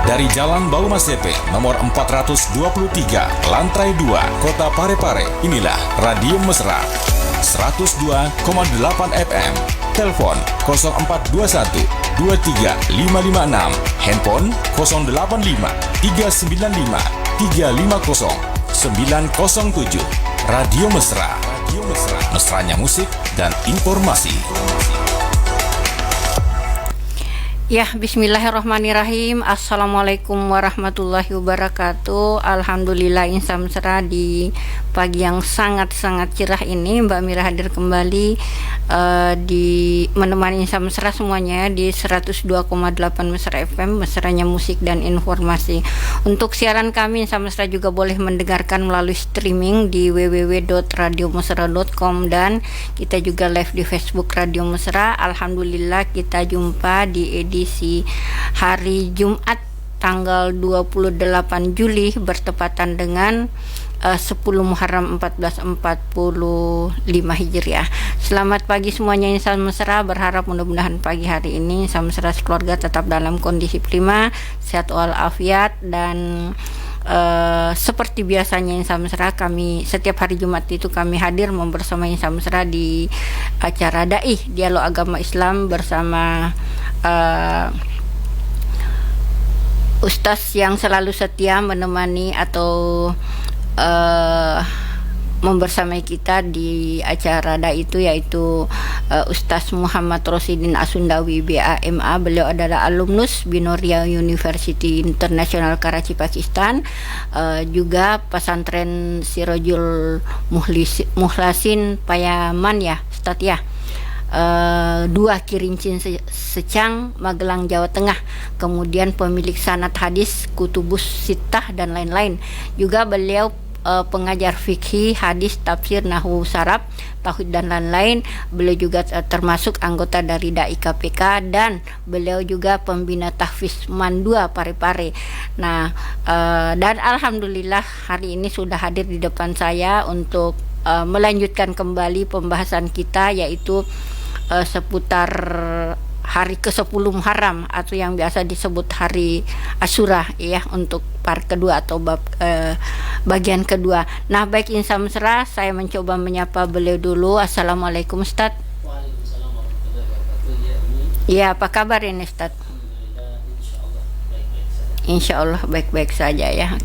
dari Jalan Bau Masepe, nomor 423, lantai 2, Kota Parepare. Inilah Radio Mesra 102,8 FM. Telepon 0421 23556, handphone 085 395 350 907. Radio Mesra. Mesranya musik dan informasi. Ya, bismillahirrahmanirrahim. Assalamualaikum warahmatullahi wabarakatuh. Alhamdulillah, insan mesra di pagi yang sangat-sangat cerah ini Mbak Mira hadir kembali di menemani insan mesra semuanya di 102,8 Mesra FM, mesranya musik dan informasi. Untuk siaran kami insan mesra juga boleh mendengarkan melalui streaming di www.radiomesra.com dan kita juga live di Facebook Radio Mesra. Alhamdulillah kita jumpa di edisi hari Jumat tanggal 28 Juli bertepatan dengan 10 Muharram 1445 Hijriah. Selamat pagi semuanya insan mesra, berharap mudah-mudahan pagi hari ini insan mesra sekeluarga tetap dalam kondisi prima, sehat walafiat dan seperti biasanya insan mesra kami setiap hari Jumat itu kami hadir bersama insan mesra di acara Dai Dialog Agama Islam bersama Ustaz yang selalu setia menemani atau membersamai kita di acara itu yaitu Ustaz Muhammad Rosidin Asundawi BAMA. Beliau adalah alumnus Binoria University International Karachi Pakistan, juga pesantren Sirojul Muhlasin Payaman ya Ustaz ya, 2 Kirincin Secang, Magelang, Jawa Tengah. Kemudian pemilik sanad hadis Kutubus Sittah dan lain-lain. Juga beliau pengajar fikih, hadis, tafsir, nahwu, saraf, tauhid dan lain-lain. Beliau juga termasuk anggota dari Dai KPK dan beliau juga pembina tahfiz Mandua Parepare. Nah, dan alhamdulillah hari ini sudah hadir di depan saya untuk melanjutkan kembali pembahasan kita yaitu seputar hari ke-10 Muharram atau yang biasa disebut hari Asyura ya, untuk part kedua atau bab bagian kedua. Nah, baik insan mesra, saya mencoba menyapa beliau dulu. Assalamualaikum Ustaz. Waalaikumsalam warahmatullahi wabarakatuh. Ya, apa kabar ini Ustaz? Insyaallah baik-baik saja ya.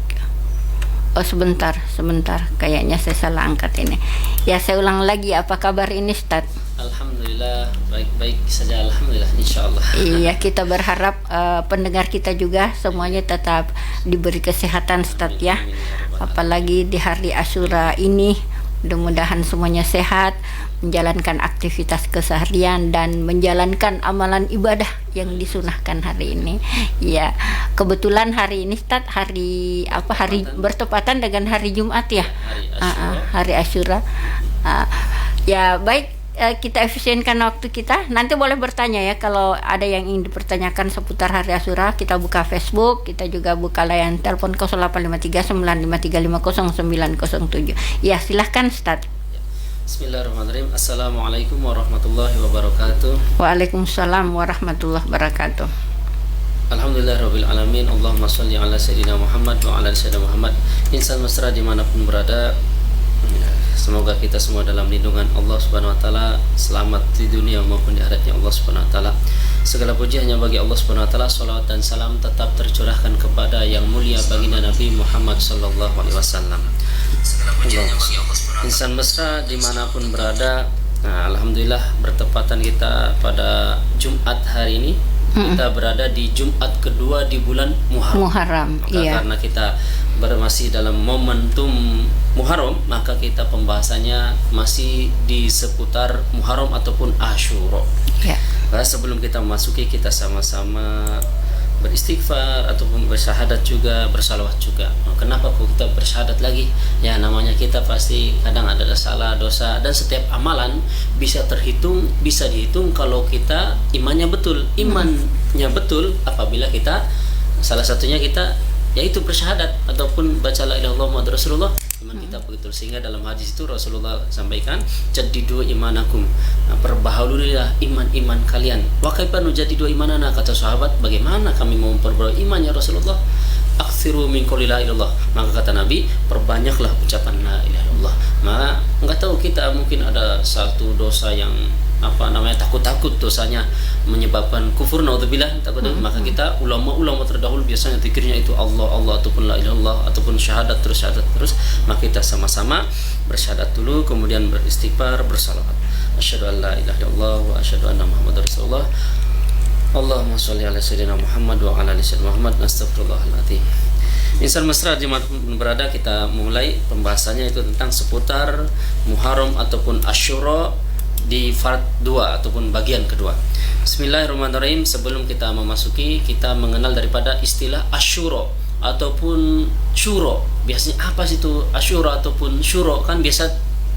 Oh sebentar, kayaknya saya salah angkat ini. Ya, saya ulang lagi, apa kabar ini Ustaz? Alhamdulillah baik-baik saja, alhamdulillah insyaallah. Iya, kita berharap pendengar kita juga semuanya tetap diberi kesehatan Ustaz ya. Apalagi di hari Asyura ini, mudah-mudahan semuanya sehat, menjalankan aktivitas keseharian dan menjalankan amalan ibadah yang disunahkan hari ini. Ya, kebetulan hari ini Ustaz hari bertepatan dengan hari Jumat ya. Hari Asyura. Ya, baik, kita efisienkan waktu kita. Nanti boleh bertanya ya kalau ada yang ingin dipertanyakan seputar hari Asyura. Kita buka Facebook, kita juga buka layanan telepon 0853 9535 0907. Ya, silahkan Ustaz. Bismillahirrahmanirrahim. Assalamualaikum warahmatullahi wabarakatuh. Waalaikumsalam warahmatullahi wabarakatuh. Alhamdulillahirabbil alamin. Allahumma shalli ala sayyidina Muhammad wa ala sayyidina Muhammad. Insan mesra dimanapun berada, semoga kita semua dalam lindungan Allah Subhanahu wa taala, selamat di dunia maupun di akhiratnya Allah Subhanahu wa taala. Segala puji hanya bagi Allah Subhanahu wa taala. Salawat dan salam tetap tercurahkan kepada yang mulia baginda Nabi Muhammad sallallahu alaihi wasallam. Insan mesra dimanapun berada, alhamdulillah bertepatan kita pada Jumat hari ini. Kita berada di Jumat kedua di bulan Muharram. Iya. Karena kita masih dalam momentum Muharram, maka kita pembahasannya masih di seputar Muharram ataupun Asyura. Ya. Sebelum kita memasuki, kita sama-sama beristighfar ataupun bersyahadat juga, bersalawat juga. Kenapa kok kita bersyahadat lagi? Ya, namanya kita pasti kadang ada salah, dosa, dan setiap amalan bisa dihitung kalau kita imannya betul. Imannya betul apabila kita, salah satunya kita yaitu bersyahadat ataupun baca la ilaha illallah Muhammadur Rasulullah, iman kita mantap begitu. Sehingga dalam hadis itu Rasulullah sampaikan, jaddidu imanakum, perbaharulilah iman kalian. Wa kaifa nujaddidu imanana, kata sahabat, bagaimana kami mau memperbaharui iman ya Rasulullah? Aksiru min qouli la ilaha illallah, maka kata Nabi, perbanyaklah ucapan la ilaha illallah. Maka enggak tahu kita mungkin ada satu dosa yang takut dosanya menyebabkan kufur, naudzubillah, takut. Maka kita ulama terdahulu biasanya zikirnya itu Allah ataupun la ilaha illallah ataupun syahadat terus, maka kita sama-sama bersyahadat dulu, kemudian beristighfar, bersalawat. Asyhadu an la ilaha illallah wa asyhadu anna Muhammadar Rasulullah. Allahumma sholli ala sayyidina Muhammad wa ala ali sayyidina Muhammad. Astagfirullahaladzim. Insan mesra dimanapun berada, kita mulai pembahasannya itu tentang seputar Muharram ataupun Asyura di part 2 ataupun bagian kedua. Bismillahirrahmanirrahim. Sebelum kita memasuki, kita mengenal daripada istilah Asyura ataupun Syuro. Biasanya apa sih itu Asyura ataupun Syuro? Kan biasa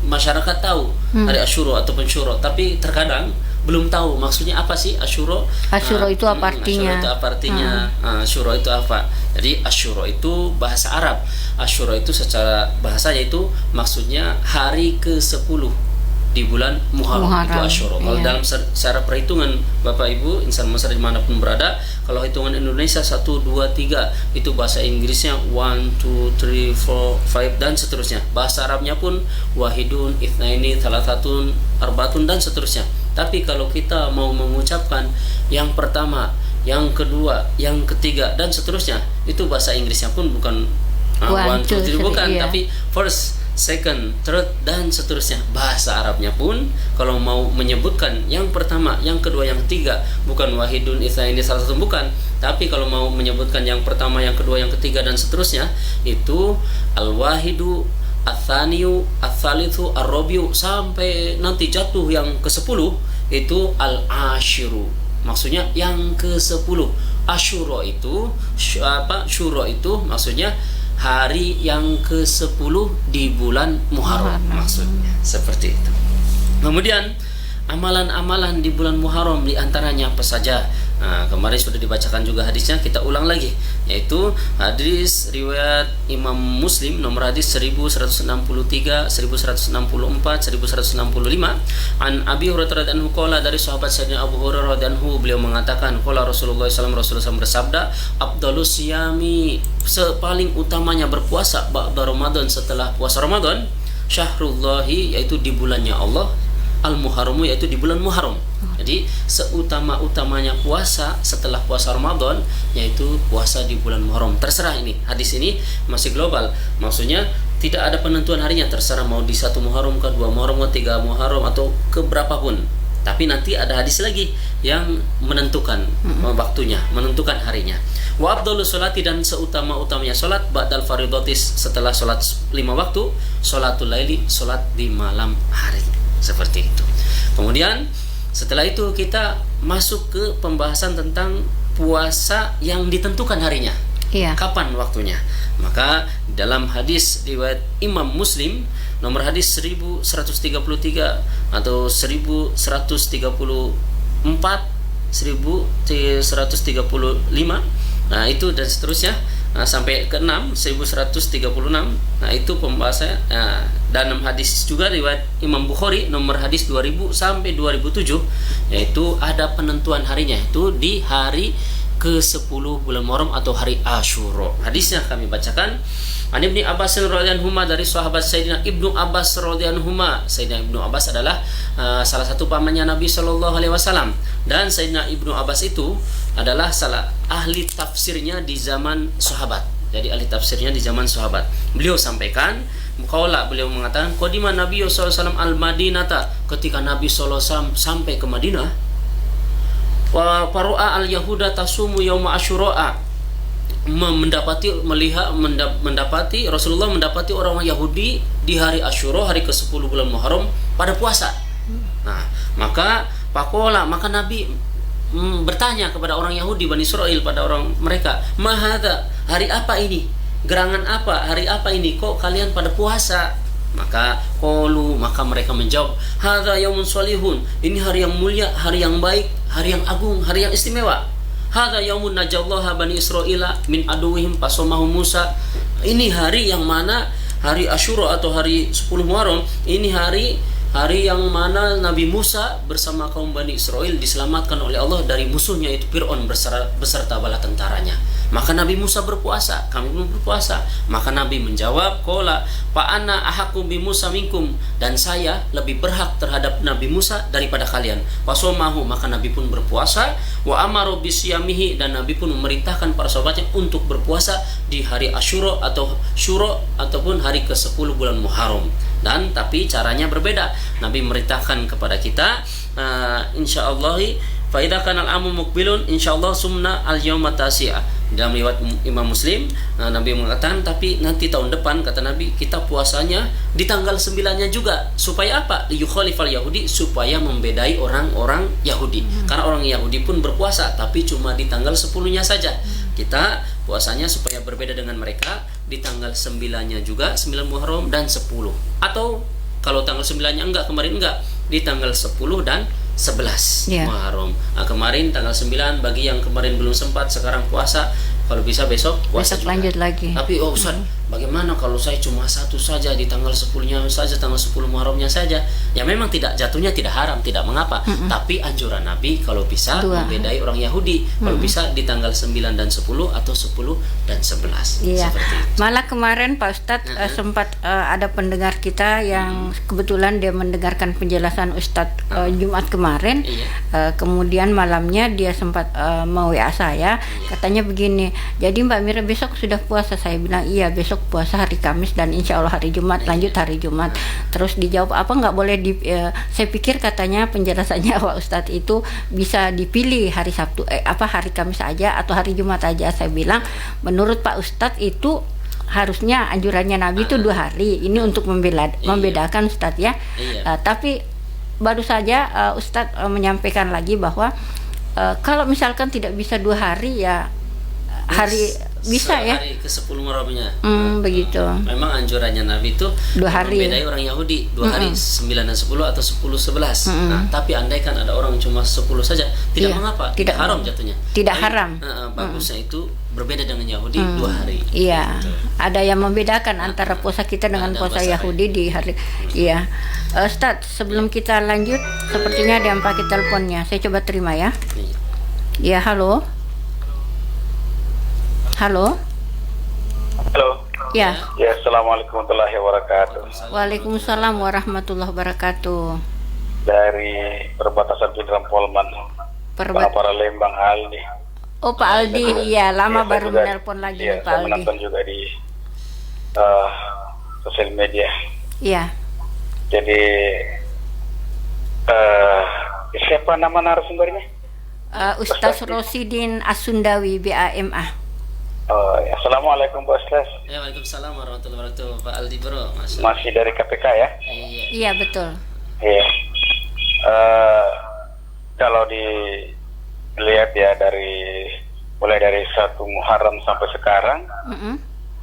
masyarakat tahu hari Asyura ataupun Syuro, tapi terkadang belum tahu maksudnya apa sih Asyura. Asyura itu apa artinya? Asyura itu apa artinya? Asyura itu apa? Jadi Asyura itu bahasa Arab. Asyura itu secara bahasanya itu maksudnya hari ke-10 di bulan Muharram. Itu Asyura. Kalau dalam secara perhitungan Bapak Ibu insan mesra dimanapun berada, kalau hitungan Indonesia 1, 2, 3 itu bahasa Inggrisnya 1, 2, 3, 4, 5 dan seterusnya. Bahasa Arabnya pun wahidun, itsnaini, tsalatsun, arba'atun dan seterusnya. Tapi kalau kita mau mengucapkan yang pertama, yang kedua, yang ketiga dan seterusnya, itu bahasa Inggrisnya pun bukan 1, 2, 3 bukan, tapi first, second, third dan seterusnya. Bahasa Arabnya pun kalau mau menyebutkan yang pertama, yang kedua, yang ketiga, bukan wahidun, itsnaini, tsalatsun, bukan. Tapi kalau mau menyebutkan yang pertama, yang kedua, yang ketiga dan seterusnya, itu al-wahidu, ats-tsaniyu, ats-tsalitsu, ar-rabiu, sampai nanti jatuh yang ke-10 itu al-asyiru. Maksudnya yang ke-10. Asyura itu Syura itu maksudnya hari yang ke-10 di bulan Muharram, maksudnya seperti itu. Kemudian amalan-amalan di bulan Muharram di antaranya apa saja? Kemarin sudah dibacakan juga hadisnya, kita ulang lagi, yaitu hadis riwayat Imam Muslim nomor hadis 1163, 1164, 1165 an Abi Hurairah radhiyallahu anhu qala, dari sahabat Sayyidina Abu Hurairah radhiyallahu anhu, beliau mengatakan qala Rasulullah SAW bersabda, afdhalus siyami, sepaling utamanya berpuasa ba'da Ramadan, setelah puasa Ramadan, syahrullahi, yaitu di bulannya Allah, al-Muharram, yaitu di bulan Muharram. Jadi seutama-utamanya puasa setelah puasa Ramadan yaitu puasa di bulan Muharram. Terserah, ini hadis ini masih global, maksudnya tidak ada penentuan harinya, terserah mau di 1 Muharram ke 2 Muharram ke 3 Muharram atau ke berapapun. Tapi nanti ada hadis lagi yang menentukan waktunya, menentukan harinya. Wa afdhalus sholati, dan seutama-utamanya salat ba'dal faridatis, setelah salat 5 waktu, sholatul laili, salat di malam hari. Seperti itu. Kemudian setelah itu kita masuk ke pembahasan tentang puasa yang ditentukan harinya. Kapan waktunya? Maka dalam hadis riwayat Imam Muslim nomor hadis 1133 atau 1134, 1135, nah itu dan seterusnya, sampai ke 6, 1136. Nah itu pembahasannya. Dalam hadis juga riwayat Imam Bukhari nomor hadis 2000 sampai 2007, yaitu ada penentuan harinya, itu di hari ke-10 bulan Muharram atau hari Asyura. Hadisnya kami bacakan. An Ibnu Abbas radhiyallahu anhu, dari sahabat Sayyidina Ibnu Abbas radhiyallahu anhu. Sayyidina Ibnu Abbas adalah salah satu pamannya Nabi sallallahu alaihi wasallam, dan Sayyidina Ibnu Abbas itu adalah salah ahli tafsirnya di zaman sahabat. Jadi ahli tafsirnya di zaman sahabat. Beliau sampaikan, beliau mengatakan, qadima Nabi sallallahu alaihi wasallam al-Madinata, ketika Nabi sallallahu alaihi wasallam sampai ke Madinah, wa faru'a al-yahuda tasumu yauma asyura, mendapati Rasulullah mendapati orang Yahudi di hari Asyura, hari ke-10 bulan Muharram, pada puasa. Nah, maka Nabi bertanya kepada orang Yahudi Bani Israel, pada orang mereka, mahadha, hari apa ini? Gerangan apa? Hari apa ini? Kok kalian pada puasa? Maka mereka menjawab, hadza yaumun sholihun, ini hari yang mulia, hari yang baik, hari yang agung, hari yang istimewa. Hadza yaumun najallaha Bani Israila min aduwihim fasamahu Musa, ini hari yang mana hari Asyura atau hari 10 Muharram ini hari yang mana Nabi Musa bersama kaum Bani Israel diselamatkan oleh Allah dari musuhnya itu Fir'aun beserta bala tentaranya. Maka Nabi Musa berpuasa, kami pun berpuasa. Maka Nabi menjawab, qala fa ana ahaqqu bi Musa minkum, dan saya lebih berhak terhadap Nabi Musa daripada kalian. Wasomahu, maka Nabi pun berpuasa. Wa amaru bisyamihi, dan Nabi pun memerintahkan para sahabatnya untuk berpuasa di hari Asyura atau Syura ataupun hari ke-10 bulan Muharram. Dan tapi caranya berbeda. Nabi memerintahkan kepada kita, insyaallah fa idza kana al-amu muqbilun insyaallah sumna al-yauma tasi'a. Dalam riwayat Imam Muslim, Nabi mengatakan tapi nanti tahun depan, kata Nabi, kita puasanya di tanggal 9-nya juga. Supaya apa? Yukhalifal Yahudi, supaya membedai orang-orang Yahudi. Karena orang Yahudi pun berpuasa tapi cuma di tanggal 10-nya saja. Kita puasanya supaya berbeda dengan mereka di tanggal 9-nya juga, 9 Muharram dan 10. Atau kalau tanggal 9-nya kemarin enggak, di tanggal 10 dan 11 Muharram. Kemarin tanggal 9, bagi yang kemarin belum sempat sekarang puasa, kalau bisa besok puasa juga. Lanjut lagi. Tapi Ustaz, bagaimana kalau saya cuma satu saja di tanggal 10-nya saja, tanggal 10 Muharramnya saja? Ya memang jatuhnya tidak haram, tidak mengapa. Tapi anjuran Nabi kalau bisa membedai orang Yahudi, kalau bisa di tanggal 9 dan 10 atau 10 dan 11. Iya. Seperti itu. Malah kemarin Pak Ustadz sempat ada pendengar kita yang kebetulan dia mendengarkan penjelasan Ustadz Jumat kemarin. Kemudian malamnya dia sempat mau WA saya, katanya begini, jadi Mbak Mira besok sudah puasa? Saya bilang iya, besok puasa hari Kamis dan insya Allah hari Jumat, lanjut hari Jumat. Terus dijawab apa nggak boleh saya pikir katanya penjelasannya Pak Ustadz itu bisa dipilih hari Sabtu hari Kamis aja atau hari Jumat aja. Saya bilang menurut Pak Ustadz itu harusnya anjurannya Nabi itu 2 hari. Ini untuk membedakan Ustadz ya. Tapi baru saja Ustadz menyampaikan lagi bahwa kalau misalkan tidak bisa 2 hari ya hari bisa ya. Hari ke-10 Muharramnya. Begitu. Memang anjurannya Nabi itu 2 hari. Membedai orang Yahudi 2 hari, 9 dan 10 atau 10 11. Tapi andaikan ada orang cuma 10 saja, tidak mengapa, tidak haram jatuhnya. Tidak haram. Bagusnya itu berbeda dengan Yahudi 2 hari. Iya. Gitu. Ada yang membedakan antara puasa kita dengan puasa Yahudi di hari. Iya. Ustadz, sebelum kita lanjut, sepertinya ada yang pakai teleponnya. Saya coba terima ya. Iya, halo. Halo. Halo. Ya. Ya, assalamualaikum warahmatullahi wabarakatuh. Waalaikumsalam warahmatullahi wabarakatuh. Dari perbatasan Pindrang Polman, para Lembang Aldi. Oh Pak Aldi, iya lama baru juga, menelpon lagi ya, nih Pak Aldi. Saya menonton juga di sosial media. Iya. Jadi siapa nama narasumbernya? Ustaz Rosidin Asundawi BAMA. Ya. Assalamualaikum Pak Ustaz. Ya, waalaikumsalam warahmatullahi wabarakatuh. Pak Aldi bro, masih dari KPK ya? Iya betul. Iya. Kalau dilihat ya mulai dari 1 Muharram sampai sekarang,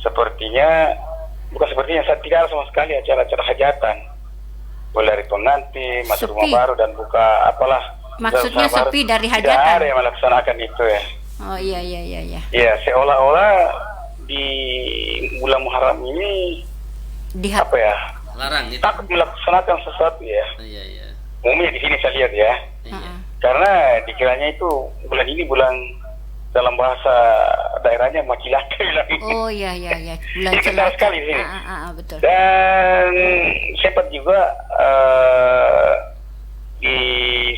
sepertinya saya tidak ada sama sekali acara-acara hajatan. Mulai dari pengantin, masuk rumah baru dan buka apalah. Maksudnya sepi dari hajatan? Tidak ada yang melaksanakan itu ya. Oh iya. Iya, seolah-olah di bulan Muharram ini apa ya? Larang gitu. Takut melaksanakan sesuatu ya. Iya. Umumnya di sini saya lihat ya. Karena dikiranya itu bulan ini bulan dalam bahasa daerahnya macilaka bilang. Oh iya. Bulan celaka sekali di sini. Betul. Dan sempat juga di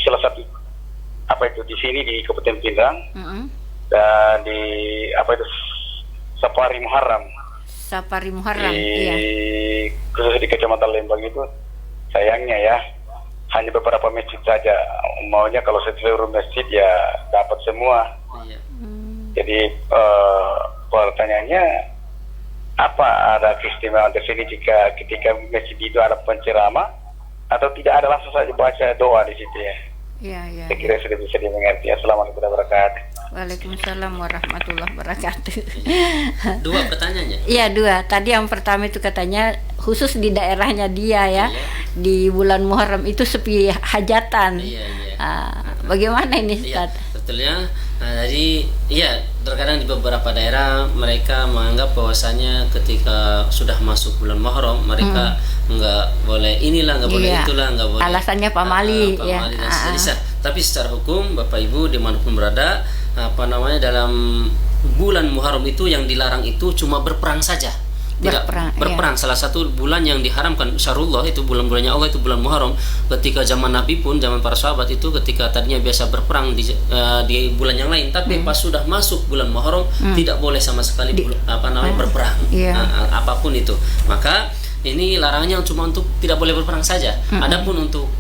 salah satu di sini di Kabupaten Pindrang. Dan di Safari Muharram. Iya. Khusus di Kecamatan Lembang itu sayangnya ya hanya beberapa masjid saja. Maunya kalau seluruh masjid ya dapat semua. Jadi pertanyaannya apa ada keistimewaan di sini ketika masjid itu ada penceramah atau tidak ada, langsung saja baca doa di situ ya? Iya. Saya kira sudah bisa dimengerti. Assalamualaikum warahmatullahi wabarakatuh. Waalaikumsalam warahmatullahi wabarakatuh. 2 pertanyaannya? Iya, 2. Tadi yang pertama itu katanya khusus di daerahnya dia ya. Di bulan Muharram itu sepi hajatan. Iya. Bagaimana ini Ustaz? betulnya. Jadi ya terkadang di beberapa daerah mereka menganggap bahwasanya ketika sudah masuk bulan Muharram mereka nggak boleh inilah, nggak boleh itulah, nggak boleh. Alasannya pamali, pamali dan seterusnya. Tapi secara hukum Bapak Ibu dimanapun berada, dalam bulan Muharram itu yang dilarang itu cuma berperang saja. Tidak berperang. Salah satu bulan yang diharamkan Syahrullah itu bulan-bulannya Allah itu bulan Muharram. Ketika zaman Nabi pun, zaman para sahabat itu ketika tadinya biasa berperang di bulan yang lain, tapi pas sudah masuk bulan Muharram tidak boleh sama sekali berperang. Apapun itu. Maka ini larangannya cuma untuk tidak boleh berperang saja. Adapun untuk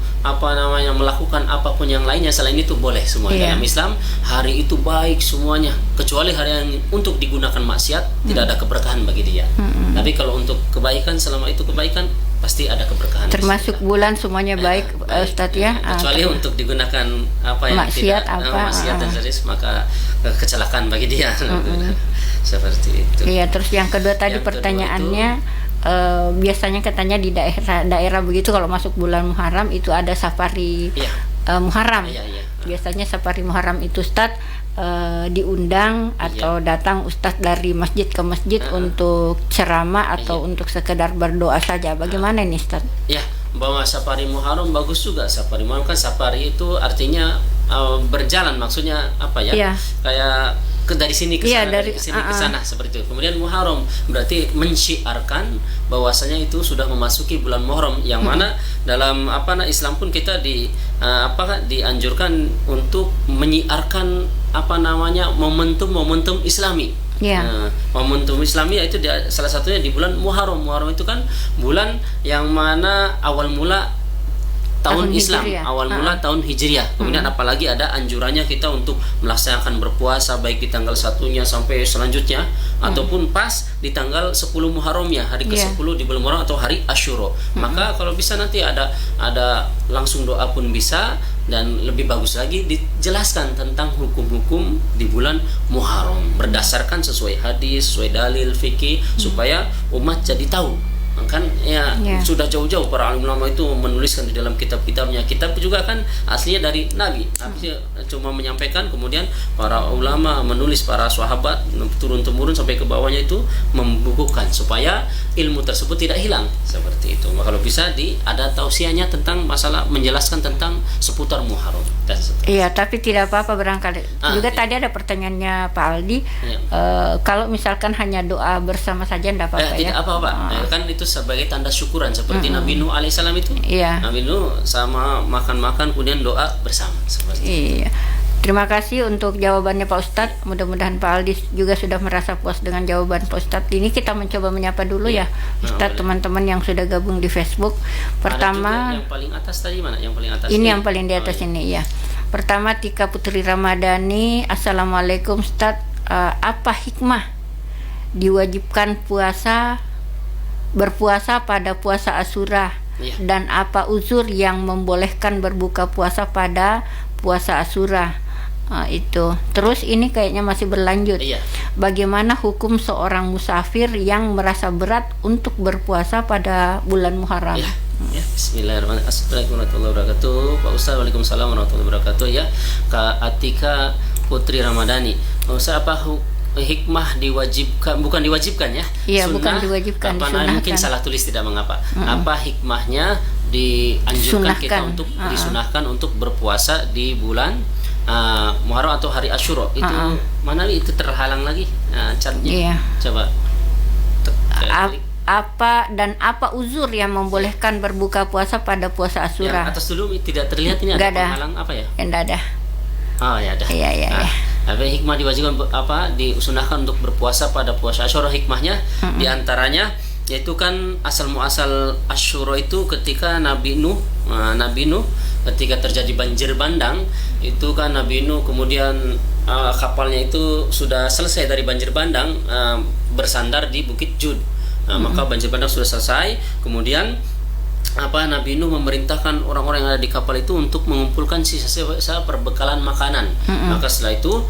melakukan apapun yang lainnya selain itu boleh semua. Dalam Islam hari itu baik semuanya, kecuali hari yang untuk digunakan maksiat tidak ada keberkahan bagi dia. Tapi kalau untuk kebaikan, selama itu kebaikan pasti ada keberkahan. Termasuk bulan semuanya baik, Ustadz ya. Kecuali untuk digunakan yang maksiat, tidak maksiat dan serius, maka kecelakaan bagi dia. Seperti itu. Iya, terus yang kedua tadi pertanyaannya. Biasanya katanya di daerah begitu kalau masuk bulan Muharram itu ada safari Muharram. Biasanya safari Muharram itu Ustadz diundang atau datang Ustadz dari masjid ke masjid untuk ceramah atau untuk sekedar berdoa saja. Bagaimana ini Ustadz? Ya, bahwa safari Muharram bagus juga. Safari Muharram kan safari itu artinya berjalan, maksudnya apa ya? Kayak dari sini ke sana, dari sini ke sana seperti itu. Kemudian Muharram berarti mensyiarkan bahwasanya itu sudah memasuki bulan Muharram, yang mana dalam Islam pun kita dianjurkan untuk menyiarkan momentum Islami. Momentum Islami itu salah satunya di bulan Muharram. Muharram itu kan bulan yang mana awal mula tahun Islam, awal mula tahun Hijriah. Kemudian apalagi ada anjurannya kita untuk melaksanakan berpuasa baik di tanggal 1-nya sampai selanjutnya ataupun pas di tanggal 10 Muharramnya, hari ke-10 di bulan Muharram atau hari Asyura. Maka kalau bisa nanti ada langsung doa pun bisa, dan lebih bagus lagi dijelaskan tentang hukum-hukum di bulan Muharram berdasarkan sesuai hadis, sesuai dalil fikih, supaya umat jadi tahu. Kan sudah jauh-jauh para ulama itu menuliskan di dalam kitab-kitabnya. Kitab juga kan aslinya dari Nabi. Nabi cuma menyampaikan, kemudian para ulama menulis, para sahabat turun-temurun sampai ke bawahnya itu membukukan supaya ilmu tersebut tidak hilang. Seperti itu. Maka kalau bisa ada tausiahnya tentang masalah menjelaskan tentang seputar Muharram. Iya, tapi tidak apa-apa barangkali. Juga tadi ada pertanyaannya Pak Aldi. Kalau misalkan hanya doa bersama saja tidak apa-apa ya? Tidak apa-apa. Kan itu sebagai tanda syukuran seperti Nabi Nuh alaihissalam itu. Nabi Nuh sama makan-makan kemudian doa bersama seperti itu. Terima kasih untuk jawabannya Pak Ustadz. Mudah-mudahan Pak Aldi juga sudah merasa puas dengan jawaban Pak Ustadz. Ini kita mencoba menyapa dulu ya Ustadz, teman-teman yang sudah gabung di Facebook. Pertama, yang paling atas tadi mana? Yang paling atas ini yang paling di atas ini ya. Pertama, Tika Putri Ramadhani. Assalamualaikum Ustadz. Apa hikmah diwajibkan berpuasa pada puasa Asyura, dan apa uzur yang membolehkan berbuka puasa pada puasa Asyura? Itu terus ini kayaknya masih berlanjut. Bagaimana hukum seorang musafir yang merasa berat untuk berpuasa pada bulan Muharram? Bismillahirrahmanirrahim. Assalamualaikum warahmatullahi wabarakatuh. Pak Ustaz, waalaikumsalam warahmatullahi wabarakatuh. Kak Atika Putri Ramadhani, Ustaz, apa hikmah bukan diwajibkan ya? Iya, bukan diwajibkan. Mungkin salah tulis, tidak mengapa. Apa hikmahnya dianjurkan kita untuk disunahkan untuk berpuasa di bulan Muharram atau hari Asyura? Itu mana itu terhalang lagi catnya? Coba. Apa uzur yang membolehkan berbuka puasa pada puasa Asyura? Yang atas dulu tidak terlihat, ini ada penghalang apa ya? Enggak ada. Oh ya ada. Iya. Apa hikmah diwajibkan disunahkan untuk berpuasa pada puasa Asyura? Hikmahnya diantaranya yaitu kan asal muasal Asyura itu ketika Nabi Nuh ketika terjadi banjir bandang itu kan Nabi Nuh kemudian kapalnya itu sudah selesai dari banjir bandang, bersandar di Bukit Jud. Maka banjir bandang sudah selesai, kemudian Nabi Nuh memerintahkan orang-orang yang ada di kapal itu untuk mengumpulkan sisa perbekalan makanan. Maka setelah itu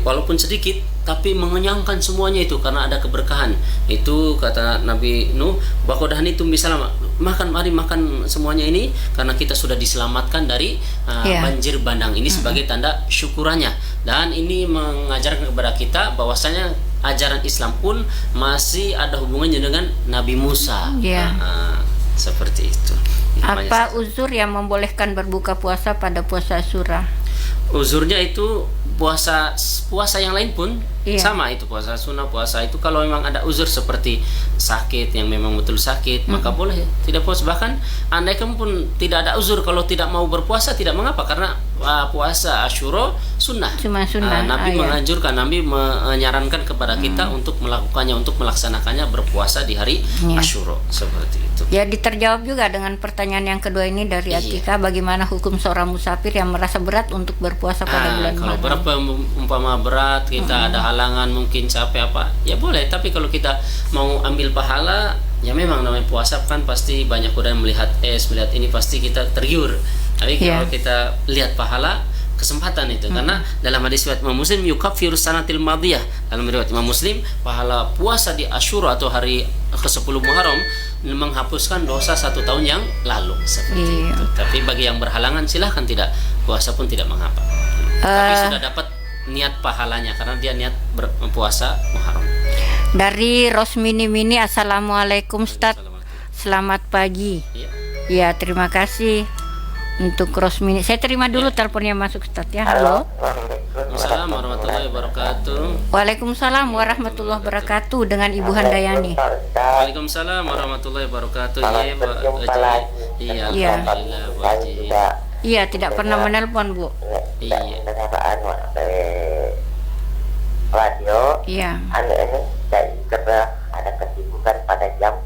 walaupun sedikit tapi mengenyangkan semuanya itu karena ada keberkahan. Itu kata Nabi Nuh, bakodahan itu misalnya mari makan semuanya ini karena kita sudah diselamatkan dari banjir bandang ini sebagai tanda syukurannya. Dan ini mengajarkan kepada kita bahwasanya ajaran Islam pun masih ada hubungannya dengan Nabi Musa. Seperti itu. Apa uzur yang membolehkan berbuka puasa pada puasa Asyura? Uzurnya itu puasa yang lain pun sama, itu puasa sunnah, puasa itu kalau memang ada uzur seperti sakit yang memang betul sakit, maka boleh tidak puasa. Bahkan andaikan pun tidak ada uzur, kalau tidak mau berpuasa tidak mengapa, karena puasa Asyura sunnah. Nabi menganjurkan, Nabi menyarankan kepada kita untuk melakukannya, untuk melaksanakannya, berpuasa di hari Asyura, seperti itu. Jadi terjawab juga dengan pertanyaan yang kedua ini dari Atika, bagaimana hukum seorang musafir yang merasa berat untuk berpuasa pada bulan kalau Ramadan? berapa umpama berat, kita ada halangan, mungkin capek apa, ya boleh. Tapi kalau kita mau ambil pahala, ya memang namanya puasa kan pasti banyak orang melihat melihat ini pasti kita tergiur. Tapi kalau kita lihat pahala, kesempatan itu, karena dalam hadis riwayat Imam Muslim, yukaffiru sanatil madiyah, dalam riwayat Imam Muslim, pahala puasa di Asyura atau hari ke-10 Muharram menghapuskan dosa 1 tahun yang lalu, seperti itu. Tapi bagi yang berhalangan silahkan tidak puasa pun tidak mengapa. Tapi sudah dapat niat pahalanya karena dia niat berpuasa Muharram. Dari Rosmini Mini, assalamualaikum Ustaz, selamat pagi. Ya, terima kasih untuk Rosmini. Saya terima dulu teleponnya masuk Ustaz ya. Halo. Waalaikumsalam warahmatullahi wabarakatuh. Waalaikumsalam warahmatullahi wabarakatuh, dengan Ibu Handayani. Waalaikumsalam warahmatullahi wabarakatuh. Iya, alhamdulillah Bu Haji. Iya, tidak pernah menelpon Bu. Iya. Radio. Iya. Ini karena ada kesibukan pada jam.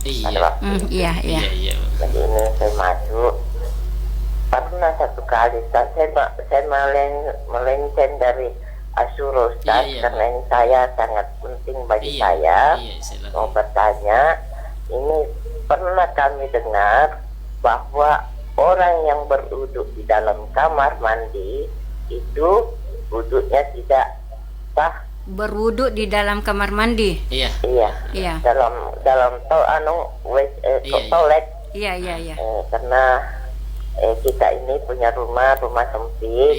Iya. Iya. Jadi ini saya masuk. Pernah satu kali saya melenceng dari Asyura Ustaz, karena ini saya sangat penting bagi saya. Mau bertanya, ini pernah kami dengar bahwa orang yang berwuduk di dalam kamar mandi itu wuduknya tidak sah. Berwuduk di dalam kamar mandi? Iya. Dalam toilet. Iya. Karena kita ini punya rumah sempit,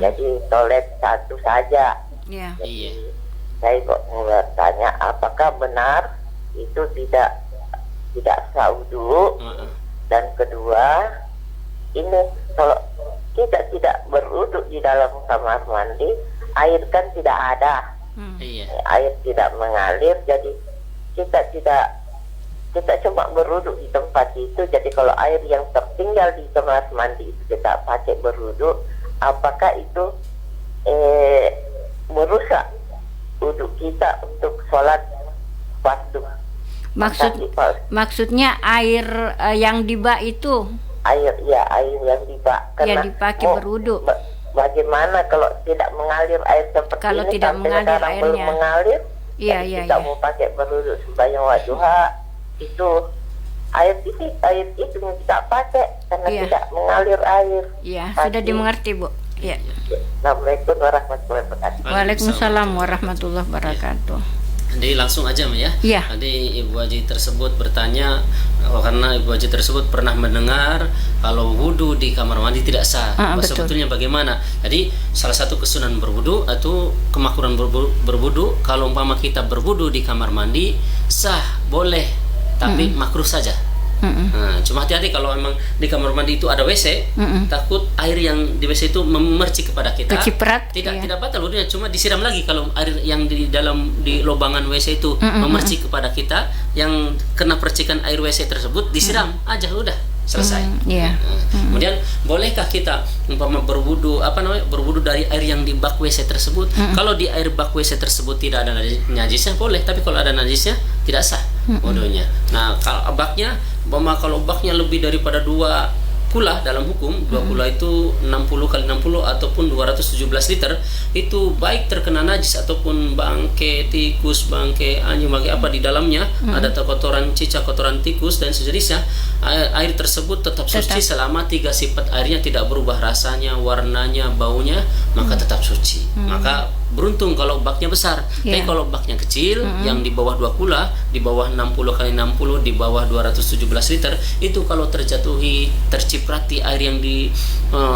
jadi toilet satu saja. Iya. Saya kok bertanya, apakah benar itu tidak sah wudu? Dan kedua, ini kalau kita tidak berwuduk di dalam kamar mandi, air kan tidak ada, air tidak mengalir, jadi kita cuma berwuduk di tempat itu. Jadi kalau air yang tertinggal di kamar mandi itu kita pakai berwuduk, apakah itu merusak wuduk kita untuk sholat fardu? Maksudnya air yang di bak itu? Air yang di bak. Ya, dipakai berwuduk. Bagaimana kalau tidak mengalir air seperti kalau ini? tidak mengalir airnya. Belum mengalir. Iya. Kita mau pakai berwuduk sembahyang wadduha, itu air itu kita pakai karena tidak mengalir air. Iya, sudah dimengerti Bu. Iya. Assalamualaikum warahmatullahi wabarakatuh. Waalaikumsalam warahmatullahi wabarakatuh. Jadi langsung aja ya. Iya. Jadi Ibu Haji tersebut bertanya karena Ibu Haji tersebut pernah mendengar kalau wudhu di kamar mandi tidak sah. Sebetulnya bagaimana? Jadi salah satu kesunahan berwudhu atau kemakruhan berwudhu, kalau umpama kita berwudhu di kamar mandi sah, boleh, tapi makruh saja. Nah, cuma hati-hati kalau memang di kamar mandi itu ada WC, takut air yang di WC itu memercik kepada kita. Keciprat, tidak batal wudhunya, cuma disiram lagi. Kalau air yang di lobangan WC itu memercik kepada kita, yang kena percikan air WC tersebut disiram aja, udah selesai. Kemudian bolehkah kita umpama berwudu berwudu dari air yang di bak WC tersebut? Kalau di air bak WC tersebut tidak ada najisnya boleh, tapi kalau ada najisnya tidak sah wudunya. Nah, kalau baknya lebih daripada 2 kula dalam hukum, 2 kula itu 60 kali 60 ataupun 217 liter, itu baik terkena najis ataupun bangke tikus, bangke anjing, bangke apa di dalamnya ada kotoran cicak, kotoran tikus dan sejenisnya, air tersebut tetap suci selama 3 sifat airnya tidak berubah rasanya, warnanya, baunya, maka tetap suci. Maka beruntung kalau baknya besar. Tapi kalau baknya kecil yang di bawah 2 kula, di bawah 60 kali 60, di bawah 217 liter, itu kalau terciprati air yang di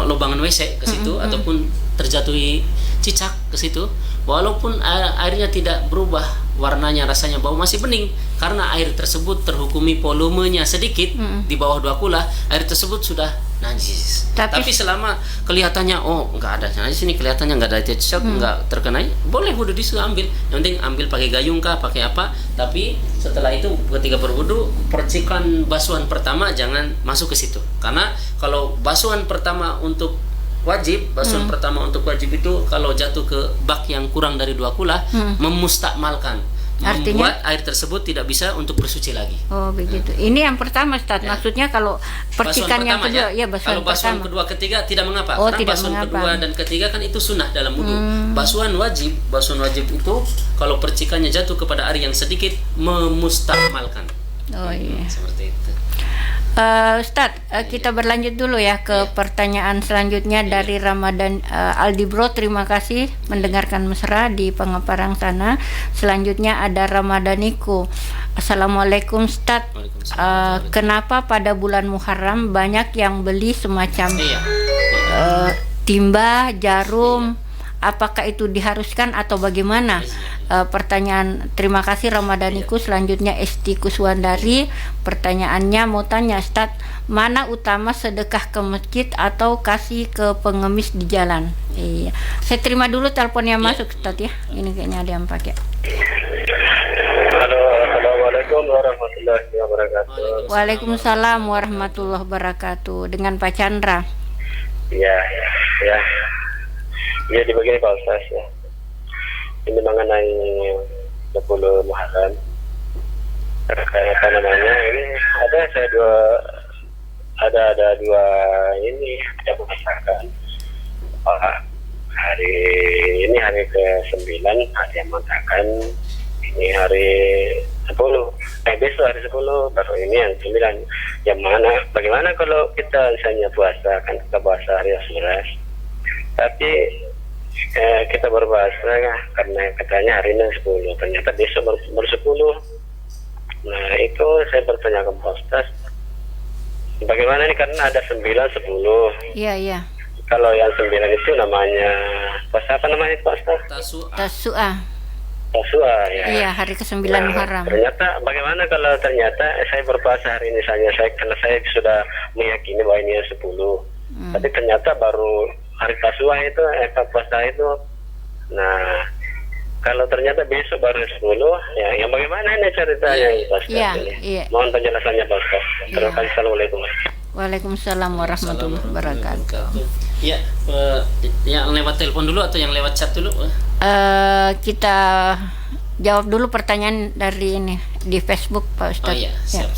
lubangan WC ke situ ataupun terjatuhi cicak ke situ, walaupun airnya tidak berubah warnanya, rasanya, bau, masih bening karena air tersebut terhukumi volumenya sedikit di bawah 2 kula, air tersebut sudah najis. Tapi selama kelihatannya nggak ada najis ini, kelihatannya nggak ada cicak, nggak terkena, boleh wudhu di situ ambil. Yang penting ambil pakai gayung kah, pakai apa. Tapi setelah itu ketika berwudhu, percikan basuhan pertama jangan masuk ke situ. Karena kalau basuhan pertama untuk wajib, basuhan pertama untuk wajib itu kalau jatuh ke bak yang kurang dari 2 kula, memustakmalkan. Artinya membuat air tersebut tidak bisa untuk bersuci lagi. Oh begitu. Ini yang pertama, Ustaz. Maksudnya kalau percikan yang kedua, basuhan kalau basuhan pertama. kedua, ketiga tidak mengapa. Oh, Karena tidak basuhan mengapa. kedua dan ketiga kan itu sunnah dalam wudu. Basuhan wajib itu kalau percikannya jatuh kepada air yang sedikit, memustakmalkan. Oh iya. Seperti itu. Ustadz, kita berlanjut dulu ya ke pertanyaan selanjutnya dari Ramadan Aldibro. Terima kasih mendengarkan mesra di Pengaparang sana. Selanjutnya ada Ramadaniku. Assalamualaikum Ustadz. Kenapa pada bulan Muharram banyak yang beli semacam timba, jarum? Apakah itu diharuskan atau bagaimana? Pertanyaan, terima kasih Ramadaniku. Selanjutnya Esti Kuswandari, pertanyaannya mau tanya Ustadz, mana utama sedekah ke masjid atau kasih ke pengemis di jalan? Iya, saya terima dulu teleponnya masuk Ustadz ya. Ini kayaknya ada yang pakai. Halo, assalamualaikum warahmatullahi wabarakatuh. Waalaikumsalam warahmatullahi wabarakatuh. Dengan Pak Chandra. Ya. Ya, di begini Pak Ustaz ya. Ini mengenai 10 Muharram. Apa namanya? Ini ada dua ini yang mengatakan hari ini hari ke-9, ada yang mengatakan ini hari 10. Besok hari 10, baru ini yang 9. Yang mana? Bagaimana kalau kita misalnya puasa, kan kita puasa hari 11. Tapi kita berbahasa karena katanya hari ini 10, ternyata besok baru 10. Nah itu saya bertanya ke Pak Ustaz, bagaimana nih, karena ada 9, 10. Iya. Kalau yang 9 itu namanya puasa apa namanya Pak Ustaz? Tasua ya. Iya, hari ke-9 Muharram. Ternyata bagaimana kalau ternyata saya berpuasa hari ini saja, karena saya sudah meyakini bahwa ini 10. Tapi ternyata baru hari Tasua itu, puasa itu. Nah, kalau ternyata besok baru 10, ya yang bagaimana ini ceritanya Pak Ustaz? Iya. Mohon penjelasannya Pak Ustaz. Terima kasih. Assalamualaikum. Waalaikumsalam warahmatullahi wabarakatuh. Ya, yang lewat telepon dulu atau yang lewat chat dulu? Kita jawab dulu pertanyaan dari ini di Facebook Pak Ustaz. Oh iya, siap.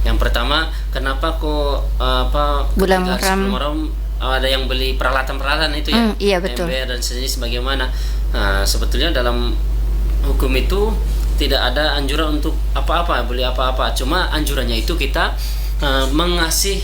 Yang pertama, kenapa kok bulan Muharram ada yang beli peralatan itu ya? Iya betul. Ember dan sejenis bagaimana? Nah, sebetulnya dalam hukum itu tidak ada anjuran untuk beli apa-apa. Cuma anjurannya itu kita mengasih